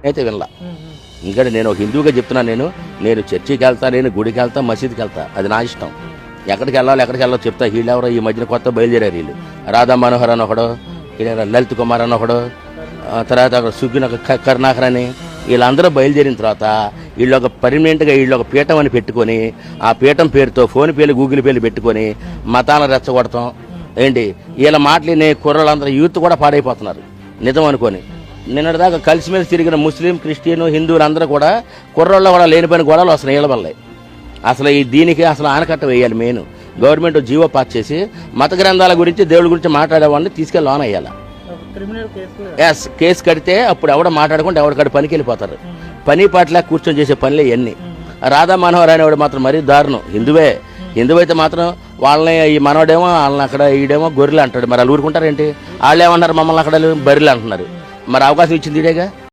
అయితే వినలా. ఎందుకంటే నేను ఒక హిందువుగా చెప్తున్నాను. నేను చర్చికి వెళ్తా, నేను గుడికి వెళ్తా, మసీదుకి వెళ్తా, అది నా ఇష్టం. ఎక్కడికి వెళ్ళాలో చెప్తా. వీళ్ళెవరో ఈ మధ్యన కొత్త బయలుదేరారు వీళ్ళు. రాధా మనోహర్ అని ఒకడు, లలిత్ కుమార్ అని ఒకడు, తర్వాత సుగ్గిన కరుణాకర్ అని, వీళ్ళందరూ బయలుదేరిన తర్వాత వీళ్ళు ఒక పర్మనెంట్గా వీళ్ళు ఒక పీఠం అని పెట్టుకొని ఆ పీఠం పేరుతో ఫోన్ పేలు గూగుల్ పేలు పెట్టుకొని మతాలను రెచ్చగొడతాం ఏంటి. వీళ్ళ మాటలు కుర్రలందరూ యూత్ కూడా పాడైపోతున్నారు నిజం అనుకొని. నిన్నటిదాకా కలిసిమెలిసి తిరిగిన ముస్లిం, క్రిస్టియన్, హిందువులందరూ కూడా కుర్రోళ్ళు కూడా లేనిపోయిన గొడవలు వస్తున్నాయి వీళ్ళ వల్లే. అసలు దీనికి అసలు ఆనకట్ట వేయాలి. మెయిన్ గవర్నమెంట్ జీవో పాస్ చేసి మత గ్రంథాల గురించి, దేవుడి గురించి మాట్లాడే వాళ్ళని తీసుకెళ్ళి లోన్ వేయాలి. కేసు కడితే అప్పుడు ఎవడ మాట్లాడకుండా ఎవరికాడు పనికి వెళ్ళిపోతారు. పని పాటలా కూర్చొని చేసే పనులే ఇవన్నీ. రాధా మనోహర్ అనేవాడు మాత్రం మరీ దారుణం. హిందువు అయితే మాత్రం వాళ్ళని ఈ మనోడేమో వాళ్ళని అక్కడ ఈడేమో గొర్రెలు అంటాడు. మరి వాళ్ళు ఊరుకుంటారేంటి? వాళ్ళు ఏమన్నారు మమ్మల్ని అక్కడ బర్రెలు అంటున్నారు. మరి అవకాశం ఇచ్చింది ఇదేగా.